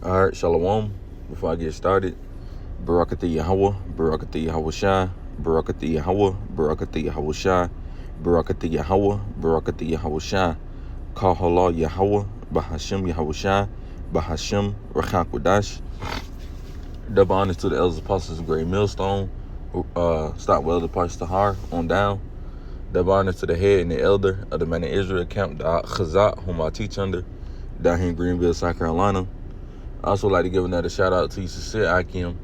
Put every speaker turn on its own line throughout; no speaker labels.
All right, Shalom. Before I get started, Barakati Yahweh, Barakati Yahweh Shai, Barakati Yahweh, Barakati Yahweh Shai, Barakati Yahweh, Barakati Yahweh Shai, Kahala Yahweh, Bahashim Yahweh Shai, Bahashim Rachak Wadash. Double honors to the elders, apostles, and great millstone. Stop well the parts to Har on down. Double honors to the head and the elder of the Man of Israel camp, the Chazat, whom I teach under, down here in Greenville, South Carolina. I also like to give another shout out to you, sincere Akim,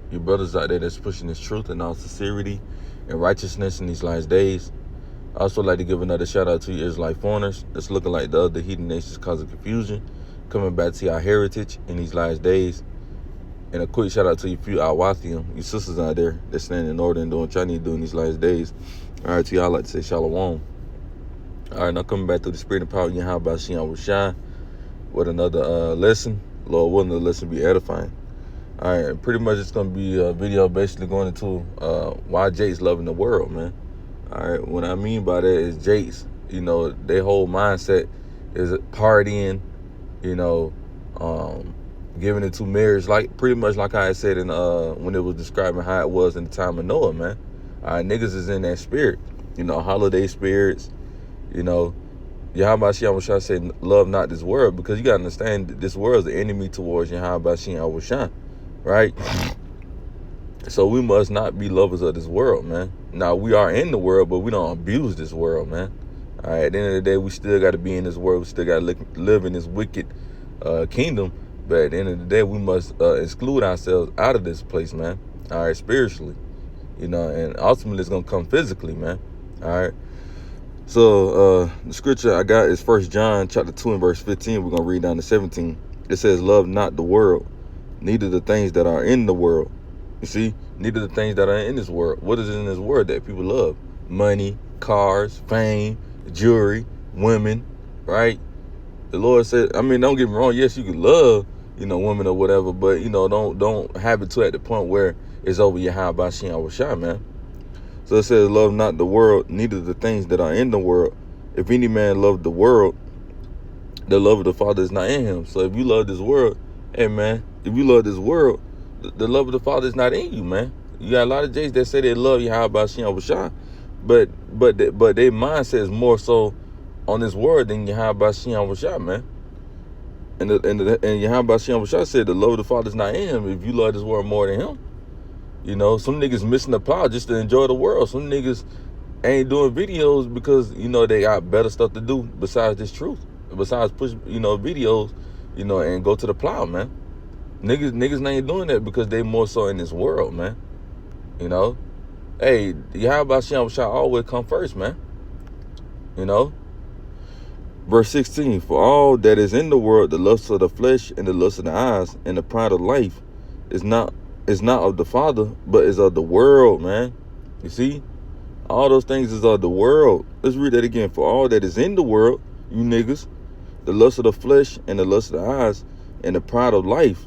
your brothers out there that's pushing this truth and all sincerity and righteousness in these last days. I also like to give another shout out to you Israelite foreigners that's looking like the other heathen nations causing confusion, coming back to our heritage in these last days. And a quick shout out to you few Awathium, you sisters out there that stand in order and doing what y'all need to do in these last days. All right, to y'all, I like to say shalom. All right, now coming back through the spirit and power of Yahweh Shem Shai with another lesson. Lord willing, the lesson be edifying. All right, pretty much it's going to be a video basically going into why Jake's loving the world, man. All right, what I mean by that is Jake's, their whole mindset is partying, giving it to marriage, like pretty much like I said in when it was describing how it was in the time of Noah, man. All right, niggas is in that spirit, holiday spirits, Yahweh Shai said, love not this world, because you got to understand that this world is the enemy towards Yahweh Shai, right? So we must not be lovers of this world, man. Now, we are in the world, but we don't abuse this world, man. All right, at the end of the day, we still got to be in this world. We still got to live in this wicked kingdom. But at the end of the day, we must exclude ourselves out of this place, man. All right, spiritually, and ultimately it's going to come physically, man. All right. So the scripture I got is 1 John chapter 2 and verse 15. We're going to read down to 17. It says, love not the world, neither the things that are in the world. You see, neither the things that are in this world. What is in this world that people love? Money, cars, fame, jewelry, women, right? The Lord said, don't get me wrong. Yes, you can love, women or whatever, but, don't have it to at the point where it's over your high by Shem Shai, man. So it says, love not the world, neither the things that are in the world. If any man love the world, the love of the Father is not in him. So if you love this world, hey, man, if you love this world, the love of the Father is not in you, man. You got a lot of Jays that say they love Yahweh Shem Shai, but their mindset is more so on this world than Yahweh Shem Shai, man. And Yahweh Shem Shai said the love of the Father is not in him if you love this world more than him. Some niggas missing the plot just to enjoy the world. Some niggas ain't doing videos because, they got better stuff to do besides this truth. Besides push, videos, and go to the plow, man. Niggas ain't doing that because they more so in this world, man. Hey, Yahweh Shem Shai always come first, man. Verse 16, for all that is in the world, the lust of the flesh and the lust of the eyes and the pride of life is not of the Father, but is of the world, man. You see? All those things is of the world. Let's read that again. For all that is in the world, you niggas, the lust of the flesh and the lust of the eyes and the pride of life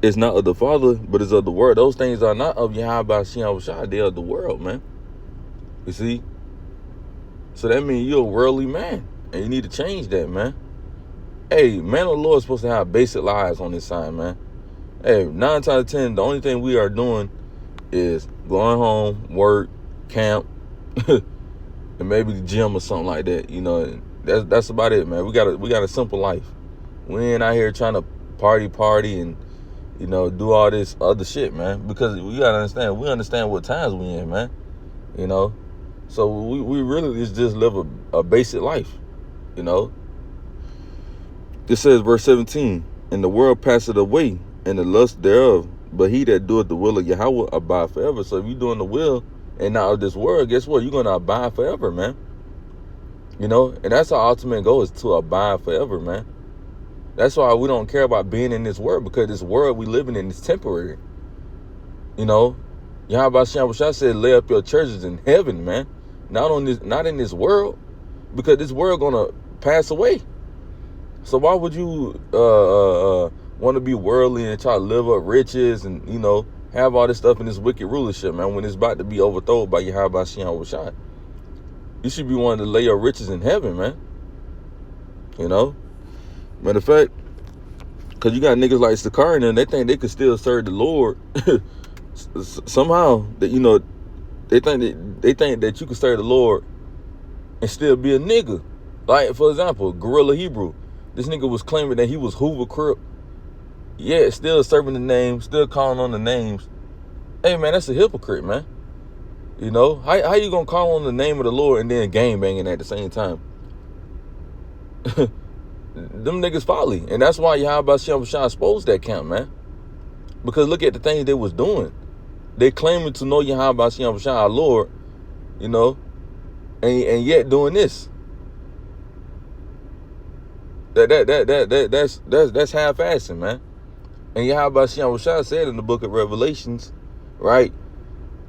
is not of the Father, but is of the world. Those things are not of Yahweh Shem Shai. They are of the world, man. You see? So that means you're a worldly man. And you need to change that, man. Hey, man of the Lord is supposed to have basic lives on this side, man. Hey, 9 times out of 10, the only thing we are doing is going home, work, camp, and maybe the gym or something like that. That's about it, man. We got a simple life. We ain't out here trying to party and do all this other shit, man. Because we gotta understand, we understand what times we in, man. So we really just live a basic life. It says verse 17, and the world passeth away, and the lust thereof, but he that doeth the will of Yahweh abide forever. So if you're doing the will and not of this world, guess what? You're going to abide forever, man. And that's our ultimate goal, is to abide forever, man. That's why we don't care about being in this world, because this world we living in is temporary. Yahweh Shem Shai said, lay up your treasures in heaven, man. Not in this world, because this world going to pass away. So why would you want to be worldly and try to live up riches and, have all this stuff in this wicked rulership, man, when it's about to be overthrown by Yahweh Shem Shai? You should be wanting to lay your riches in heaven, man. Matter of fact, Cause you got niggas like Sakari and they think they could still serve the Lord somehow. That they think that you can serve the Lord and still be a nigga. Like, for example, Gorilla Hebrew. This nigga was claiming that he was Hoover Crip. Yeah, still serving the name, still calling on the names. Hey, man, that's a hypocrite, man. How you gonna call on the name of the Lord and then gang banging at the same time? Them niggas folly. And that's why Yahweh Shem Shah exposed that camp, man. Because look at the things they was doing. They claiming to know Yahweh Shem Shah, our Lord, and yet doing this. That's half-assing, man. And Yahweh Shem Shah said in the book of Revelations, right?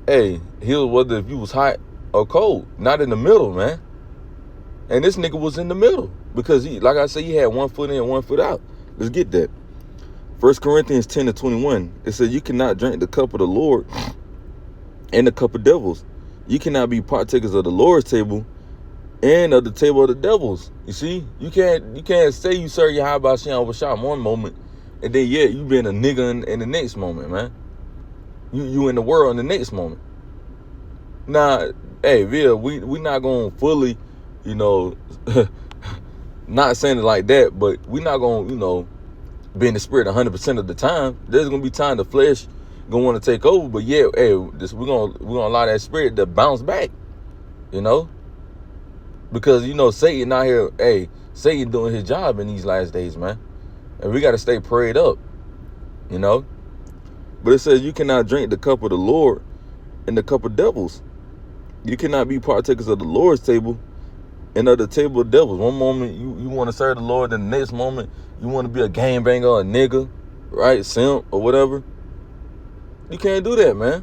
Hey, he'll whether if you was hot or cold, not in the middle, man. And this nigga was in the middle because he, like I said, he had 1 foot in, 1 foot out. Let's get that. 1 Corinthians 10:21. It says, you cannot drink the cup of the Lord and the cup of devils. You cannot be partakers of the Lord's table and of the table of the devils. You see, you can't say you serve Yahweh Shem Shah one moment and then you been a nigga in the next moment, man. You in the world in the next moment. Nah, hey, Vil, we not gonna fully, not saying it like that, but we not gonna, be in the spirit 100% of the time. There's gonna be time the flesh gonna want to take over, but we're gonna allow that spirit to bounce back, because Satan out here, Satan doing his job in these last days, man, and we gotta stay prayed up, But it says you cannot drink the cup of the Lord and the cup of devils. You cannot be partakers of the Lord's table and of the table of devils. One moment you want to serve the Lord, and the next moment you want to be a gangbanger or a nigga, right? Simp or whatever. You can't do that, man.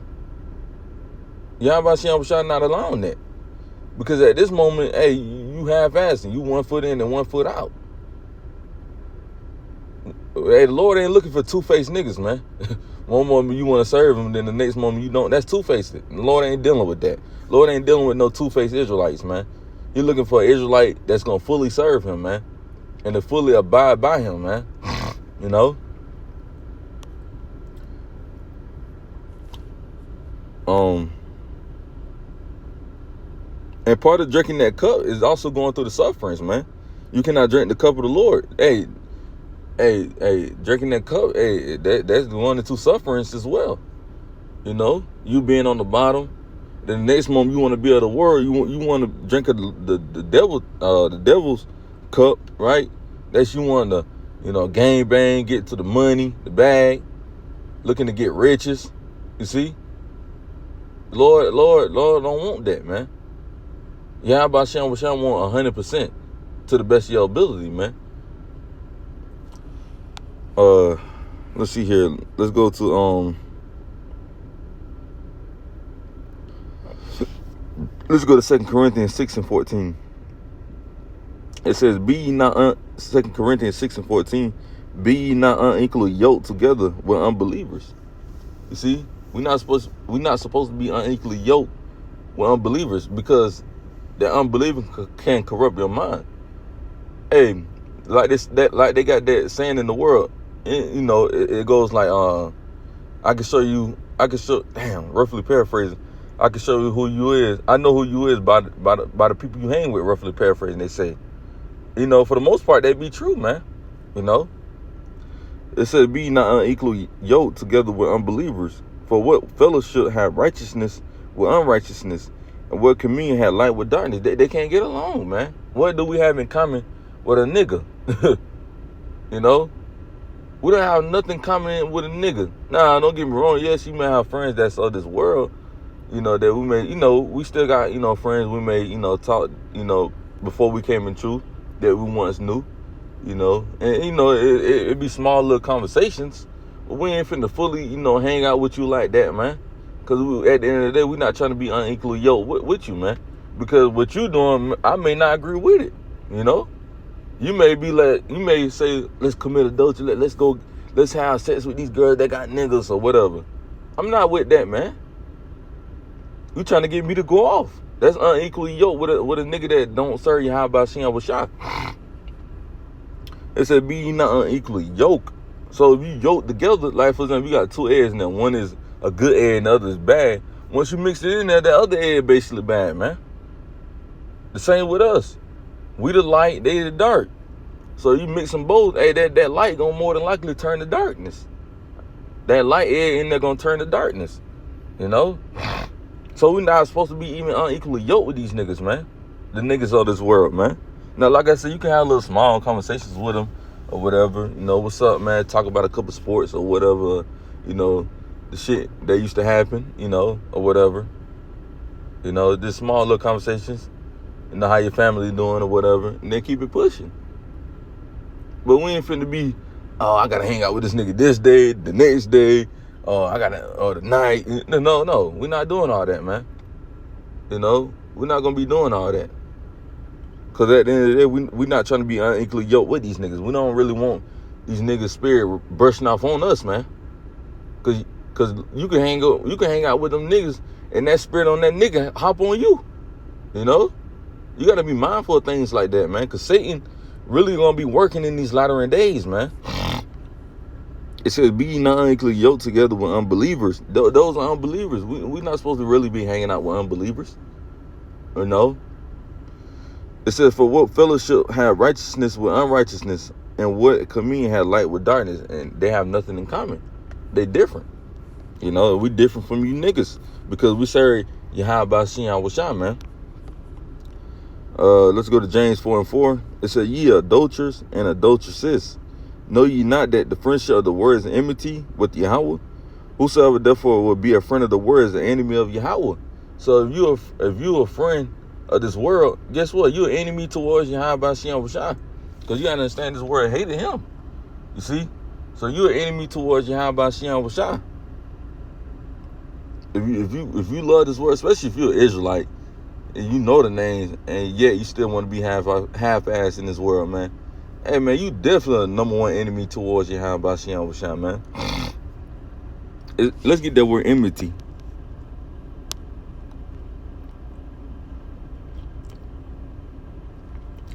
Yahweh Shem Shah not allowing that. Because at this moment, you half-assing. You 1 foot in and 1 foot out. Hey, the Lord ain't looking for two-faced niggas, man. One moment you want to serve him, then the next moment you don't. That's two-faced. The Lord ain't dealing with that. The Lord ain't dealing with no two-faced Israelites, man. He's looking for an Israelite that's going to fully serve him, man. And to fully abide by him, man. And part of drinking that cup is also going through the sufferings, man. You cannot drink the cup of the Lord. Hey, drinking that cup, that's the 1 or 2 sufferings as well. You being on the bottom, then the next moment you want to be of the world. You want to drink of the devil's cup, right? That's you want to, gang bang, get to the money, the bag, looking to get riches. You see, Lord don't want that, man. Yahweh Shem Shah want 100% to the best of your ability, man. Let's see here. Let's go to let's go to 2 Corinthians 6:14. It says, "Be ye not 2 Corinthians 6:14. Be ye not unequally yoked together with unbelievers." You see, we're not supposed to be unequally yoked with unbelievers, because the unbelieving can corrupt your mind. Hey, like they got that saying in the world. It goes like, roughly paraphrasing, I can show you who you is. I know who you is by the people you hang with, roughly paraphrasing, they say. For the most part, they be true, man. It says, be not unequally yoked together with unbelievers. For what fellowship have righteousness with unrighteousness? And what communion had light with darkness? They can't get along, man. What do we have in common with a nigga? We don't have nothing common with a nigga. Nah, don't get me wrong. Yes, you may have friends that's of this world, that we may, we still got, friends we may, talk, before we came in truth that we once knew, and, it'd be small little conversations, but we ain't finna fully, hang out with you like that, man. Because at the end of the day, we're not trying to be unequally yoked with you, man. Because what you doing, I may not agree with it, You may say, let's commit adultery, let's have sex with these girls that got niggas or whatever. I'm not with that, man. You trying to get me to go off. That's unequally yoked with a nigga that don't serve Yahweh Shem Shah. It said, be ye not unequally yoked. So if you yoke together, like for example, you got two eggs now. One is a good egg and the other is bad. Once you mix it in there, that other egg basically bad, man. The same with us. We the light, they the dark. So you mix them both, hey, that light gonna more than likely turn to darkness. That light egg in there gonna turn to darkness. You know? So we're not supposed to be even unequally yoked with these niggas, man. The niggas of this world, man. Now, like I said, you can have little small conversations with them or whatever. You know, what's up, man? Talk about a couple sports or whatever. You know, the shit that used to happen, you know, or whatever. You know, just small little conversations. You know, how your family doing or whatever. And then keep it pushing. But we ain't finna be, oh, I gotta hang out with this nigga this day, the next day. Oh, I gotta, or the night. No. We're not doing all that, man. You know, we're not gonna be doing all that. Because at the end of the day, we're not trying to be unequally yoked with these niggas. We don't really want these niggas' spirit brushing off on us, man. Because you can hang out with them niggas and that spirit on that nigga hop on you. You know? You got to be mindful of things like that, man. Because Satan really going to be working in these latter days, man. It says, be not unequally yoked together with unbelievers. Those are unbelievers. We're not supposed to really be hanging out with unbelievers. You know? It says, for what fellowship have righteousness with unrighteousness, and what communion have light with darkness? And they have nothing in common. They different. You know, we different from you niggas because we serve Yahweh Shai, man. Let's go to James 4:4. It says, ye adulterers and adulteresses, know ye not that the friendship of the word is enmity with Yahweh? Whosoever therefore will be a friend of the word is an enemy of Yahweh. So if you're a friend of this world, guess what? You're an enemy towards Yahweh Shai. Because you understand this world hated him. You see? So you're an enemy towards Yahweh Shai. If you love this world, especially if you're an Israelite, and you know the names, and yet you still want to be half-assed in this world, man. Hey, man, you definitely a number one enemy towards Yahweh Shai, man. Let's get that word enmity.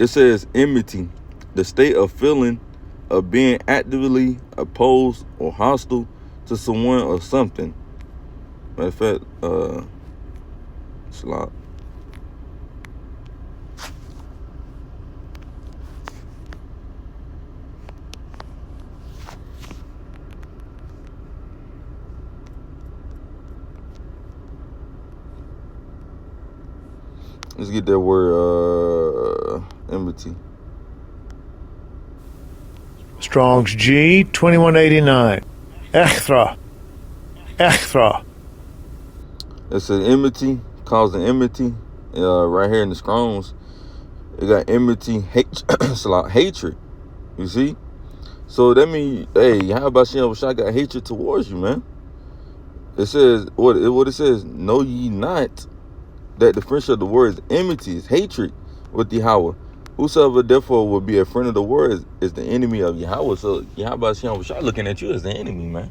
It says enmity, the state of feeling of being actively opposed or hostile to someone or something. Matter of fact, slot. Let's get that word enmity.
Strong's G 2189. Echthra.
It says enmity, causing enmity. Right here in the Strong's, it got enmity, hatred. You see? So that means, hey, how about Shai got hatred towards you, man? It says, what it says, know ye not that the friendship of the word is enmity, is hatred with Yahweh. Whosoever therefore will be a friend of the word is the enemy of Yahweh. So Yahweh Shai looking at you as the enemy, man.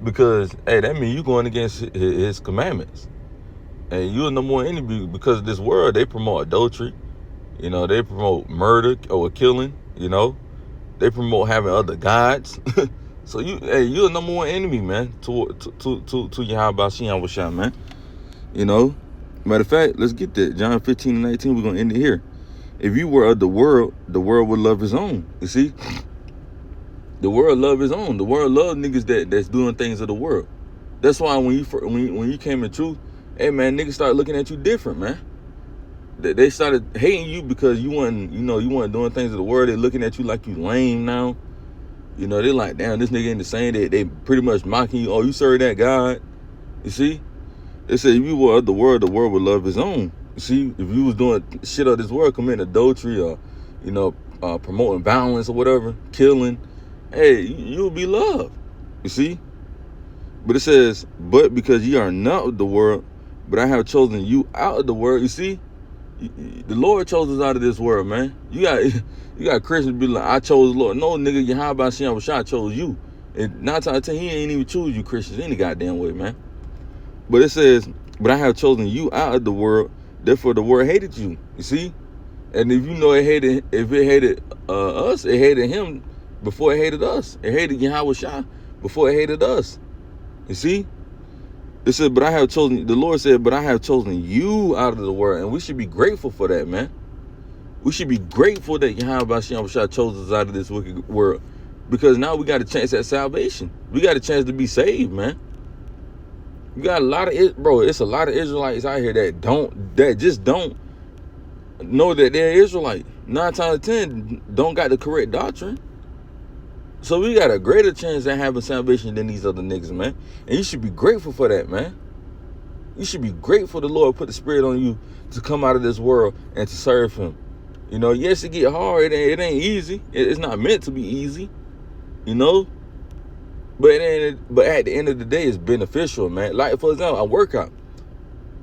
Because, hey, that means you going against his commandments. And you're no more enemy because of this world. They promote adultery. You know, they promote murder or killing, you know. They promote having other gods. So you're a number one enemy, man, to Yahweh Shai, man. You know. Matter of fact, let's get that. John 15:19, we're gonna end it here. If you were of the world would love his own. You see? The world love his own. The world love niggas that's doing things of the world. That's why when you came in truth, hey man, niggas started looking at you different, man. They started hating you because you weren't doing things of the world. They looking at you like you lame now. You know, they like, damn, this nigga ain't the same. They pretty much mocking you. Oh, you serve that God. You see? They said if you were of the world would love his own. You see, if you was doing shit of this world, committing adultery or, you know, promoting violence or whatever, killing, hey, you will be loved. You see? But it says, but because ye are not of the world, but I have chosen you out of the world. You see? The Lord chose us out of this world, man. You got Christians be like, I chose the Lord. No, nigga, Yahweh Shai chose you. And 9 times out of 10, he ain't even choose you Christians any goddamn way, man. But it says, but I have chosen you out of the world, therefore the world hated you. You see? And if you know if it hated us, it hated him before it hated us. It hated Yahweh Shah before it hated us. You see? It said, but I have chosen, the Lord said, but I have chosen you out of the world. And we should be grateful for that, man. We should be grateful that Yahweh Shah chose us out of this wicked world. Because now we got a chance at salvation. We got a chance to be saved, man. You got a lot of it, bro. It's a lot of Israelites out here that just don't know that they're Israelite. 9 times out of 10 don't got the correct doctrine. So we got a greater chance at having salvation than these other niggas, man. And you should be grateful for that, man. You should be grateful the Lord put the spirit on you to come out of this world and to serve him. You know, yes, it get hard. It ain't easy. It's not meant to be easy, you know. But at the end of the day, it's beneficial, man. Like, for example, a workout.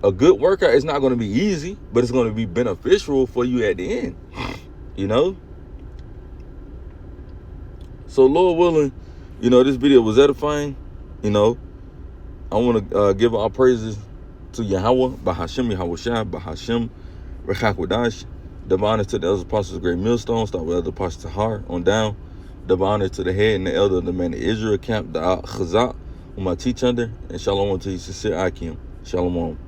A good workout is not going to be easy, but it's going to be beneficial for you at the end, you know? So, Lord willing, you know, this video was edifying. You know, I want to give all praises to Yahweh, Bahashem Yahweh Shai, Bahashem Rechakwadash. Double honor to the elders, apostles, great millstone. Start with elder apostle Tahar on down. Double honor to the head and the elder of the man of Israel camp, the Chazak, whom I teach under. And shalom to you, sincere Akim. Shalom.